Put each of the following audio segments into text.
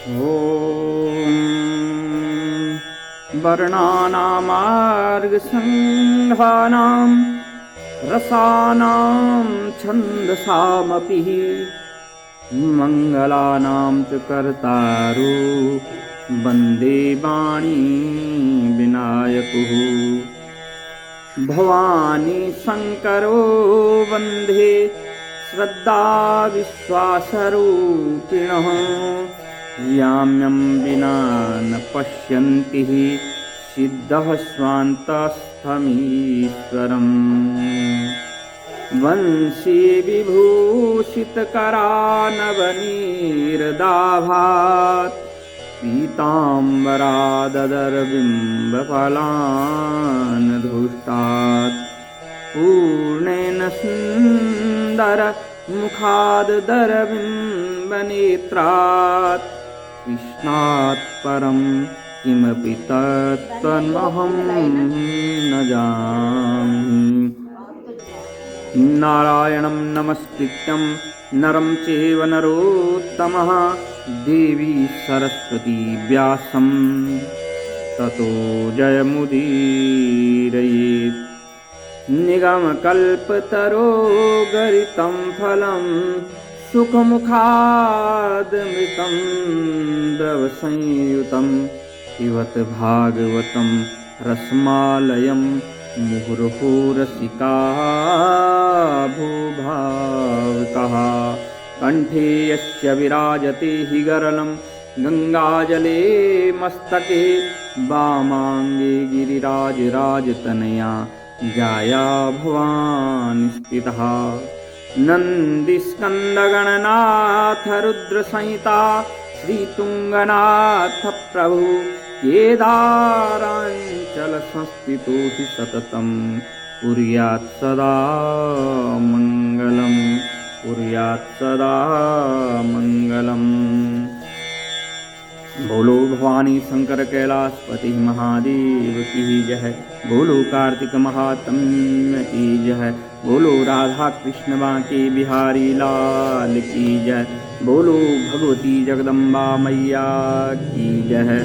ॐ वर्णानामार्गसङ्घानां रसानां छन्दसामपि मङ्गलानां च कर्तारो वन्दे वाणी विनायकुः। भवानी शङ्करो वन्दे श्रद्धा विश्वासरूपिणः याम्यं विना न पश्यन्ति सिद्धः स्वान्तस्थमीश्वरम्। वंशी विभूषितकरानवनीरदाभात् पीताम्बराददरबिम्बफलान् धूष्टात् पूर्णेन सुन्दर मुखाददरबिम्बनेत्रात् कृष्णात् परं किमपि तत्त्वमहं न जानामि। नारायणं नमस्कृत्यं नरं चैव नरोत्तमः देवी सरस्वती व्यासं ततो जयमुदीरयेत्। निगमकल्पतरोगरितं फलं सुखमुखादमृतं द्रवसंयुतं पिबत भागवतं रसमालयं मुहुर्मुहुः रसिकाः भूभावुकाः। कण्ठे यस्य विराजते हि गरलं गङ्गाजले मस्तके वामाङ्गे गिरिराजराजतनया जाया भवानी स्थितः। नन्दिस्कन्दगणनाथ रुद्रसंहिता श्रीतुङ्गनाथ प्रभु केदाराञ्चल संस्थितो हि सततं कुर्यात् सदा मङ्गलम् कुर्यात् सदा मङ्गलम्। बोलो भवानी शंकर कैलाशपति महादेव की जय। बोलो कार्तिक महात्म्य की जय। बोलो राधा कृष्ण बांके बिहारी लाल की जय। बोलो भगवती जगदम्बा मैया की जय।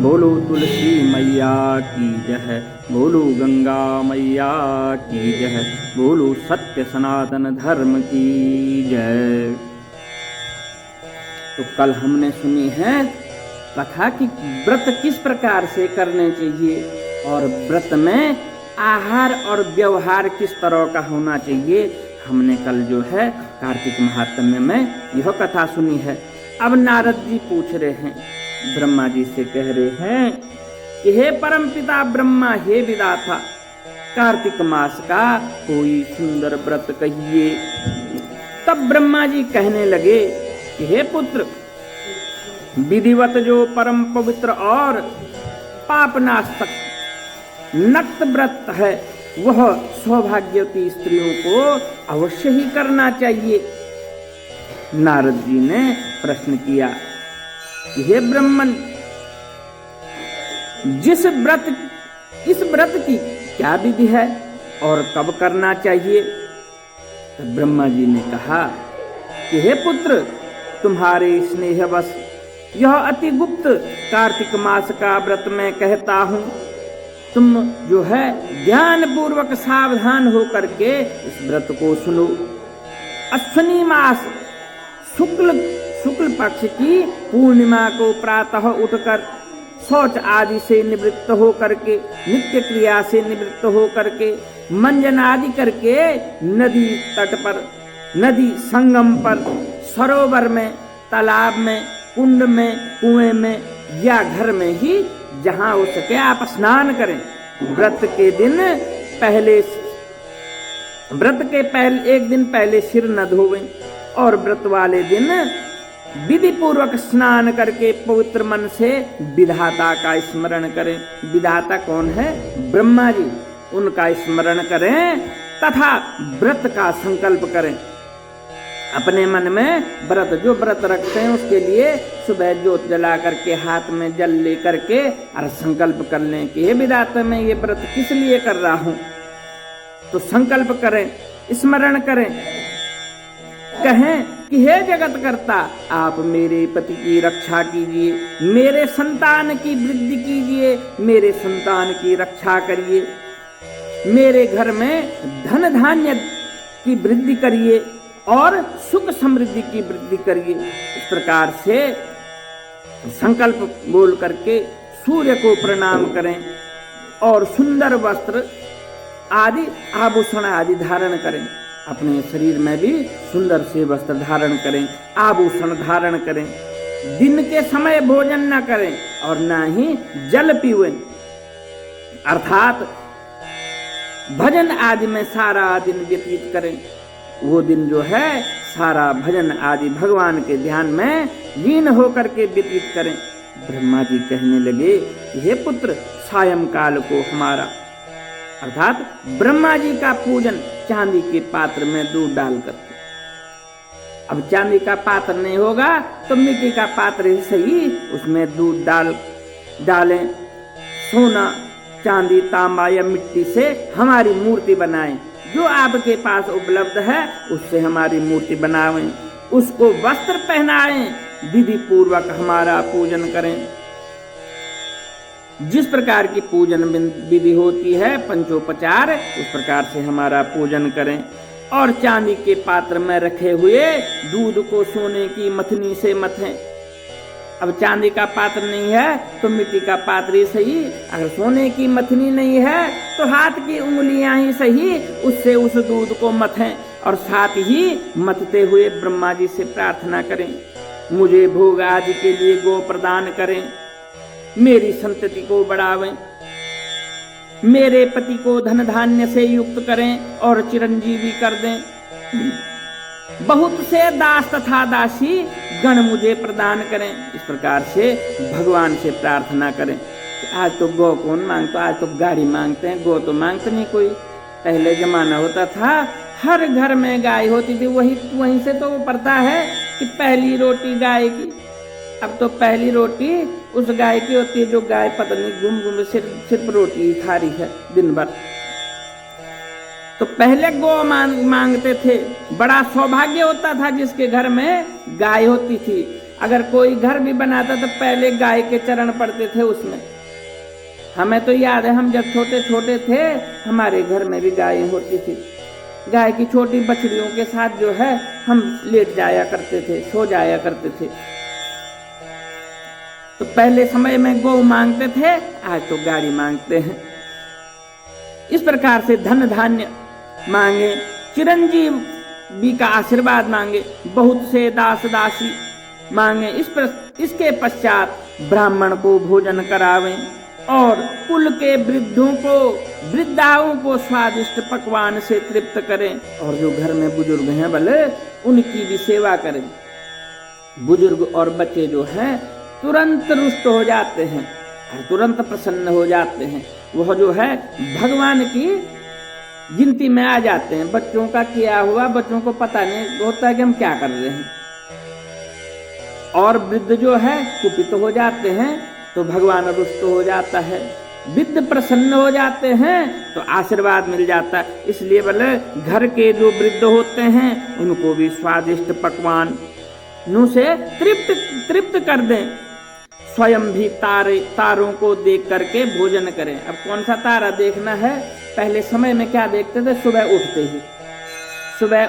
बोलो तुलसी मैया की जय। बोलो गंगा मैया की जय। बोलो सत्य सनातन धर्म की जय। तो कल हमने सुनी है कथा कि व्रत किस प्रकार से करने चाहिए और व्रत में आहार और व्यवहार किस तरह का होना चाहिए। हमने कल जो है कार्तिक महात्म्य में यह कथा सुनी है। अब नारद जी पूछ रहे हैं, ब्रह्मा जी से कह रहे हैं कि हे परमपिता ब्रह्मा, हे विधाता, कार्तिक मास का कोई सुंदर व्रत कहिए। तब ब्रह्मा जी कहने लगे कि हे पुत्र, विधिवत जो परम पवित्र और पापनाशक नक्त व्रत है वह सौभाग्यवती स्त्रियों को अवश्य ही करना चाहिए। नारद जी ने प्रश्न किया कि हे ब्राह्मण, इस व्रत की क्या विधि है और कब करना चाहिए। तो ब्रह्मा जी ने कहा कि हे पुत्र, तुम्हारे स्नेहवश यह अति गुप्त कार्तिक मास का व्रत मैं कहता हूँ। तुम जो है ध्यान पूर्वक सावधान होकर के इस व्रत को सुनो। अश्विनी मास शुक्ल पक्ष की पूर्णिमा को प्रातः उठकर शौच आदि से निवृत्त होकर के, नित्य क्रिया से निवृत्त होकर के, मंजन आदि करके नदी तट पर, नदी संगम पर, सरोवर में, तालाब में, कुंड में, कुएं में या घर में ही जहां हो सके आप स्नान करें। व्रत के एक दिन पहले सिर न धोवें और व्रत वाले दिन विधि पूर्वक स्नान करके पवित्र मन से विधाता का स्मरण करें। विधाता कौन है? ब्रह्मा जी। उनका स्मरण करें तथा व्रत का संकल्प करें। अपने मन में जो व्रत रखते हैं उसके लिए सुबह जोत जला करके हाथ में जल ले करके और संकल्प कर लें कि हे विधाता, मैं ये व्रत किस लिए कर रहा हूँ। तो संकल्प करें, स्मरण करें कहें कि हे जगत कर्ता, आप मेरे पति की रक्षा कीजिए, मेरे संतान की वृद्धि कीजिए, मेरे संतान की रक्षा करिए, मेरे घर में धन धान्य की वृद्धि करिए और सुख समृद्धि की वृद्धि करिए। इस प्रकार से संकल्प बोल करके सूर्य को प्रणाम करें और सुंदर वस्त्र आदि आभूषण आदि धारण करें। अपने शरीर में भी सुंदर से वस्त्र धारण करें, आभूषण धारण करें। दिन के समय भोजन न करें और न ही जल पीवें, अर्थात भजन आदि में सारा दिन व्यतीत करें। वो दिन जो है सारा भजन आदि भगवान के ध्यान में लीन होकर के व्यतीत करें। ब्रह्मा जी कहने लगे, हे पुत्र, सायंकाल को हमारा अर्थात ब्रह्मा जी का पूजन चांदी के पात्र में दूध डाल करके। अब चांदी का पात्र नहीं होगा तो मिट्टी का पात्र ही सही, उसमें दूध डालें। सोना, चांदी, तांबा या मिट्टी से हमारी मूर्ति बनाएं। जो आपके पास उपलब्ध है उससे हमारी मूर्ति बनावें, उसको वस्त्र पहनाएं, विधि पूर्वक हमारा पूजन करें। जिस प्रकार की पूजन विधि होती है पंचोपचार, उस प्रकार से हमारा पूजन करें। और चांदी के पात्र में रखे हुए दूध को सोने की मथनी से मथें। अब चांदी का पात्र नहीं है तो मिट्टी का पात्र ही सही, अगर सोने की मथनी नहीं है तो हाथ की उंगलियां ही सही, उससे उस दूध को मथें और साथ ही मथते हुए ब्रह्मा जी से प्रार्थना करें, मुझे भोग आदि के लिए गो प्रदान करें, मेरी संतति को बढ़ावें, मेरे पति को धन धान्य से युक्त करें और चिरंजीवी कर दें। बहुत से दास तथा दासी गण मुझे प्रदान करें। इस प्रकार से भगवान से प्रार्थना करें। आज तो गौ कौन मांगता, आज तो गाड़ी मांगते हैं, गौ तो मांगते नहीं कोई। पहले जमाना होता था हर घर में गाय होती थी, वहीं से तो वो पड़ता है कि पहली रोटी गाय की। अब तो पहली रोटी उस गाय की होती है जो गाय पता नहीं घूम सिर्फ रोटी ही खा रही है दिन भर। तो पहले गौ मांगते थे। बड़ा सौभाग्य होता था जिसके घर में गाय होती थी। अगर कोई घर भी बनाता तो पहले गाय के चरण पड़ते थे उसमें। हमें तो याद है, हम जब छोटे छोटे थे हमारे घर में भी गाय होती थी। गाय की छोटी बछड़ियों के साथ जो है हम लेट जाया करते थे, सो जाया करते थे। तो पहले समय में गौ मांगते थे, आज तो गाड़ी मांगते हैं। इस प्रकार से धन धान्य मांगे, चिरंजीवी का आशीर्वाद मांगे, बहुत से दास दासी मांगे। इसके पश्चात ब्राह्मण को भोजन करावें और कुल के वृद्धाओं को स्वादिष्ट पकवान से तृप्त करें। और जो घर में बुजुर्ग हैं भले उनकी भी सेवा करें। बुजुर्ग और बच्चे जो हैं तुरंत रुष्ट हो जाते हैं और तुरंत प्रसन्न हो जाते हैं। वह जो है भगवान की गिनती में आ जाते हैं। बच्चों का किया हुआ बच्चों को पता नहीं होता है कि हम क्या कर रहे हैं। और वृद्ध जो है कुपित हो जाते हैं तो भगवान रुष्ट हो जाता है। वृद्ध प्रसन्न हो जाते हैं तो आशीर्वाद मिल जाता है। इसलिए बोले घर के जो वृद्ध होते हैं उनको भी स्वादिष्ट पकवान नु से तृप्त कर दें। स्वयं भी तारों को देख करके भोजन करें। अब कौन सा तारा देखना है? पहले समय में क्या देखते थे? सुबह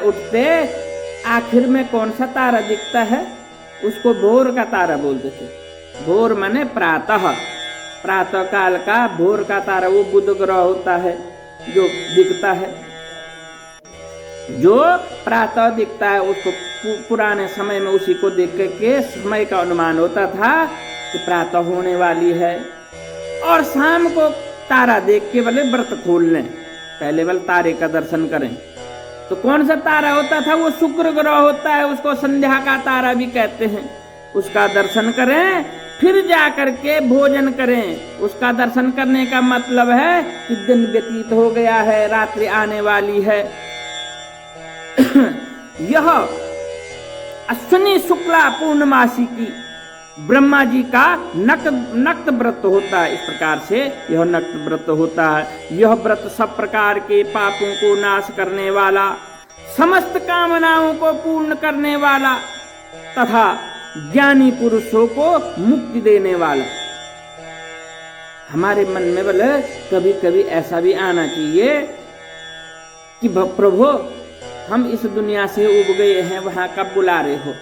उठते आखिर में कौन सा तारा दिखता है उसको भोर का तारा बोलते थे। भोर माने प्रातः काल का भोर का तारा, वो बुध ग्रह होता है जो दिखता है, जो प्रातः दिखता है उसको पुराने समय में उसी को देख के समय का अनुमान होता था कि प्रातः होने वाली है। और शाम को तारा देख के बोले व्रत खोल लें, पहले वाले तारे का दर्शन करें। तो कौन सा तारा होता था? वो शुक्र ग्रह होता है, उसको संध्या का तारा भी कहते हैं। उसका दर्शन करें फिर जा करके भोजन करें। उसका दर्शन करने का मतलब है कि दिन व्यतीत हो गया है, रात्रि आने वाली है। यह अश्विनी शुक्ला पूर्णमासी की ब्रह्मा जी का नक्त व्रत होता है। इस प्रकार से यह नक्त व्रत होता है। यह व्रत सब प्रकार के पापों को नाश करने वाला, समस्त कामनाओं को पूर्ण करने वाला तथा ज्ञानी पुरुषों को मुक्ति देने वाला। हमारे मन में बोले कभी कभी ऐसा भी आना चाहिए कि प्रभु हम इस दुनिया से उब गए हैं, वहां कब बुला रहे हो,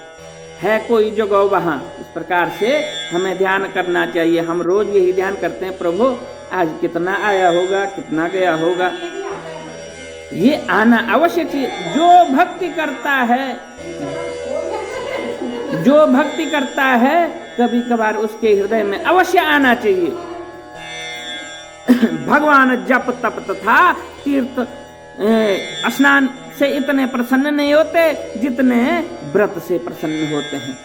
है कोई जगह वहां। इस प्रकार से हमें ध्यान करना चाहिए। हम रोज यही ध्यान करते हैं, प्रभु आज कितना आया होगा, कितना गया होगा। ये आना अवश्य चाहिए। जो भक्ति करता है, जो भक्ति करता है, कभी कभार उसके हृदय में अवश्य आना चाहिए। भगवान जप तप तथा तीर्थ स्नान से इतने प्रसन्न नहीं होते जितने व्रत से प्रसन्न होते हैं।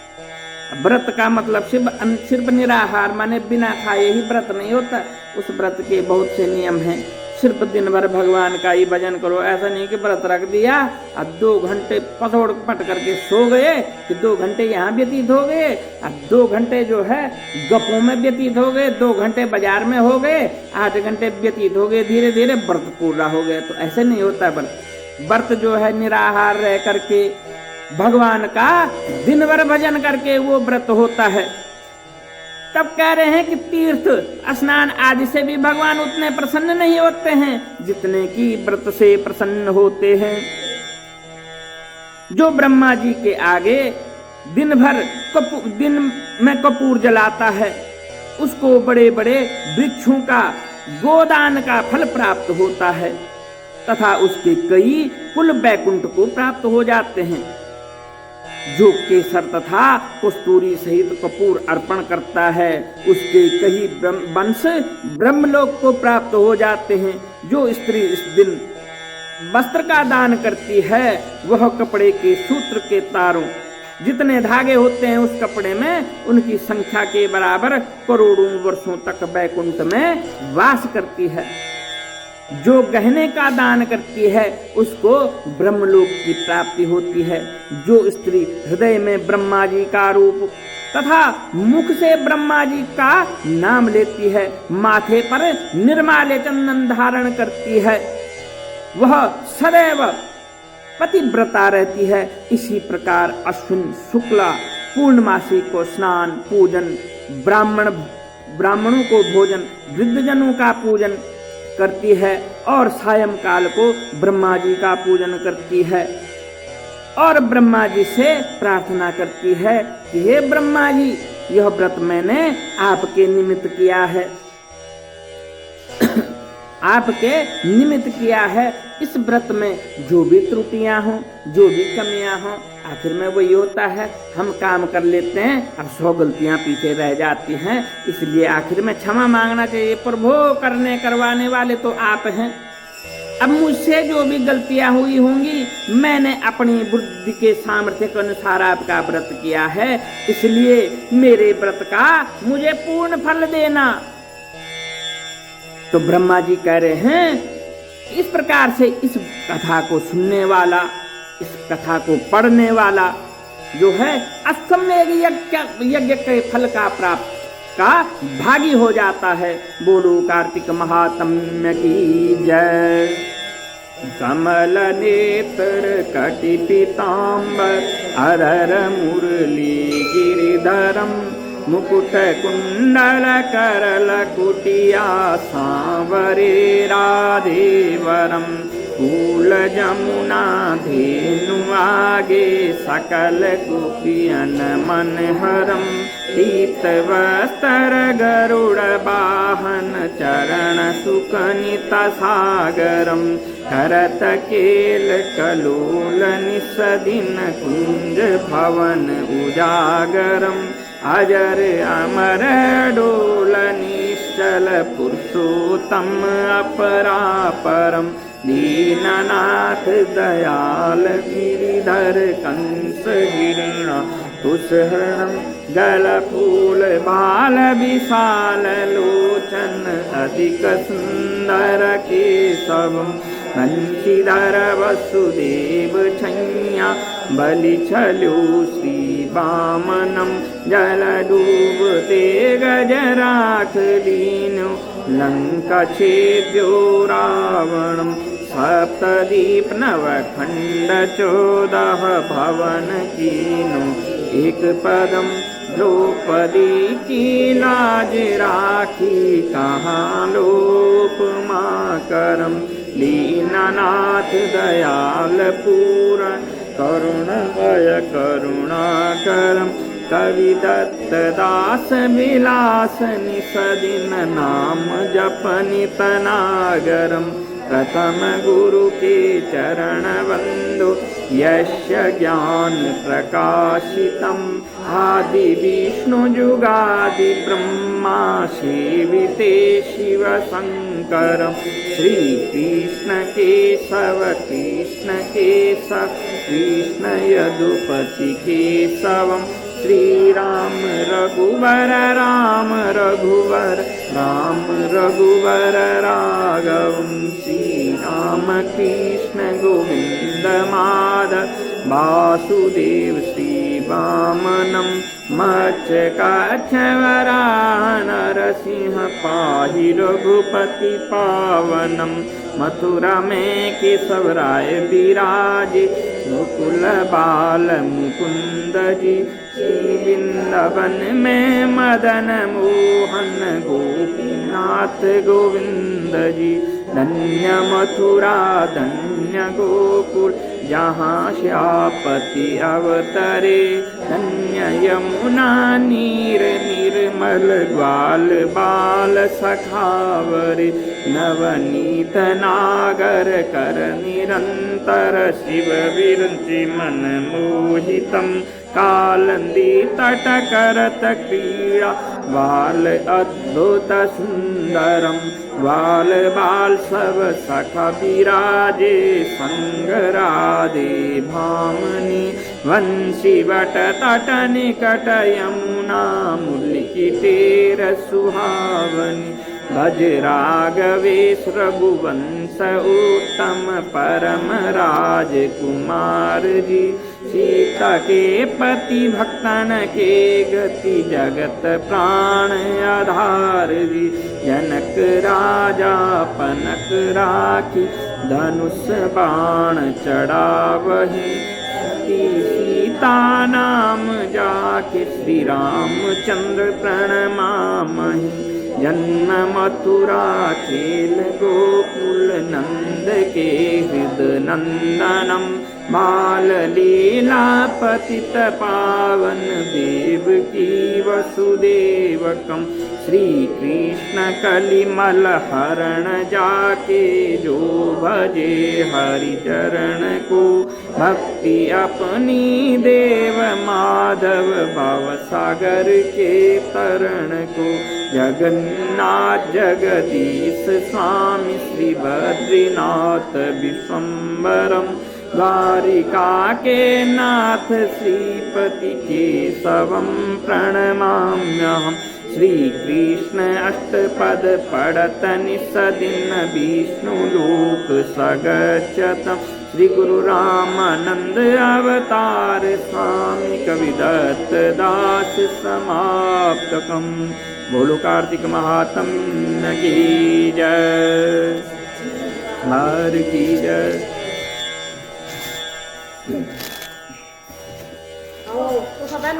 व्रत का मतलब सिर्फ निराहार माने बिना खाए ही व्रत नहीं होता। उस व्रत के बहुत से नियम हैं। सिर्फ दिन भर भगवान का ही भजन करो, ऐसा नहीं कि व्रत रख दिया अब 2 घंटे पसोड़ पट करके सो गए, फिर 2 घंटे यहाँ व्यतीत हो गए, अब 2 घंटे जो है गपों में व्यतीत हो गए, 2 घंटे बाजार में हो गए, 8 घंटे व्यतीत हो गए, धीरे धीरे व्रत पूरा हो गया। तो ऐसे नहीं होता। व्रत जो है निराहार रह करके भगवान का दिन भर भजन करके वो व्रत होता है। तब कह रहे हैं कि तीर्थ स्नान आदि से भी भगवान उतने प्रसन्न नहीं होते हैं जितने कि व्रत से प्रसन्न होते हैं। जो ब्रह्मा जी के आगे दिन भर दिन में कपूर जलाता है, उसको बड़े बड़े वृक्षों का गोदान का फल प्राप्त होता है तथा उसके कई कुल बैकुंठ को प्राप्त हो जाते हैं। जो केसर तथा कस्तूरी सहित कपूर अर्पण करता है, उसके कई वंश ब्रह्मलोक को प्राप्त हो जाते हैं। जो स्त्री इस दिन वस्त्र का दान करती है, वह कपड़े के सूत्र के तारों जितने धागे होते हैं उस कपड़े में उनकी संख्या के बराबर करोड़ों वर्षों तक बैकुंठ में वास करती है। जो गहने का दान करती है उसको ब्रह्मलोक की प्राप्ति होती है। जो स्त्री हृदय में ब्रह्मा जी का रूप तथा मुख से ब्रह्मा जी का नाम लेती है, माथे पर निर्माल्य चंदन धारण करती है, वह सदैव पतिव्रता रहती है। इसी प्रकार अश्विन शुक्ला पूर्णमासी को स्नान पूजन, ब्राह्मणों को भोजन, वृद्धजनों का पूजन करती है और सायंकाल को ब्रह्मा जी का पूजन करती है और ब्रह्मा जी से प्रार्थना करती है कि हे ब्रह्मा जी, यह व्रत मैंने आपके निमित्त किया है, आपके निमित्त किया है। इस व्रत में जो भी त्रुटियां हों, जो भी कमियां हों, आखिर में वही होता है, हम काम कर लेते हैं और 100 गलतियां पीछे रह जाती हैं। इसलिए आखिर में क्षमा मांगना चाहिए। प्रभु करने करवाने वाले तो आप हैं। अब मुझसे जो भी गलतियां हुई होंगी, मैंने अपनी बुद्धि के सामर्थ्य के अनुसार आपका व्रत किया है, इसलिए मेरे व्रत का मुझे पूर्ण फल देना। तो ब्रह्मा जी कह रहे हैं इस प्रकार से इस कथा को सुनने वाला, इस कथा को पढ़ने वाला जो है अश्वमेध यज्ञ के फल का प्राप्त का भागी हो जाता है। बोलो कार्तिक महात्म्य की जय। कमल नेत्र कटि पीतांबर अरर मुरली गिरिधरम मुकुट कुंडल करल कुटिया सांवरे राधेवरम फूल जमुना धेनु आगे सकल कुपियन मनहरम पीत वस्त्र गरुड़ वाहन चरण सुकनित सागरम करत केल कलोल निसदिन कुंज भवन उजागरम अजर अमर डोल निश्चल पुरुषोत्तम अपरापरम दीननाथ दयाल गिरिधर कंस हिरण कुशहरणम गल फूल बाल विशाल लोचन अधिक सुंदर केशवम बंशीधर वसुदेव छैया बलि छलो श्री वामनम जल डूबते गजराख दीनो लंका छेद्यो रावणम सप्तदीप नवखंड 14 भवन कीनो एक पदम द्रौपदी की लाज राखी कहाँ लोप माँ करम लीनानाथ दयाल पूरण करुणमय करुणाकरम कवि दत्त दास विलास निसदिन नाम जपनित नागरम प्रथम गुरु के चरण बंधु यस्य ज्ञान प्रकाशितम आदि विष्णु जुगादि ब्रह्मा सेविते शिव शंकर श्री कृष्ण केशव कृष्ण केशव कृष्ण यदुपति केशवम श्री राम रघुवर राम रघुवर राम रघुवर राघवम श्री राम कृष्ण गोविंद माधव वासुदेव श्री वामनम मत्स्यकाच्छवरा नरसिंह पाहि रघुपति पावनम मथुरा में केशव राय विराजे मुकुल बाल मुकुंद जी श्री वृंदावन में मदन मोहन गोपीनाथ गोविंद जी धन्य मथुरा धन्य गोकुल जहाँ श्यापति अवतरे धन्य यमुना नीर निर्मल ग्वाल बाल सखावरे नवनीत नागर कर निरंतर शिव विरंचि मन मोहितम कालंदी तट करत क्रीड़ा बाल अद्भुत सुंदरम बाल बाल सब सखा विराजे संग राधे भामनी वंशी वट तट निकट यमुना मुल्की टेर सुहावनी भज राघवेश रघुवंश उत्तम परम राजकुमार जी सीता के पति भक्तन के गति जगत प्राण आधार जी जनक राजा पनक राखी धनुष बाण चढ़ावहि सीता नाम जाके श्री रामचंद्र प्रणमामहि जन्म मथुरा खेल गोकुल नंद के हृदय नंदनम बाल लीला पतित पावन देव की वसुदेवकम श्री कृष्ण कलिमल हरण जाके जो भजे हरि चरण को भक्ति अपनी देव माधव भव सागर के तरण को जगन्नाथ जगदीश स्वामी श्री बद्रीनाथ विश्वम्बरम द्वारिका के नाथ श्रीपति केशवम प्रणमाम्यहम् श्री कृष्ण अष्टपद पढ़त निसदिन विष्णु लोक सगच्छतम् श्री गुरु रामानंद अवतार स्वामी कविदत्त दास समाप्तकम् बोलो कार्तिक महात्म्य की जय हर की जय। Ồ, tôi sao bán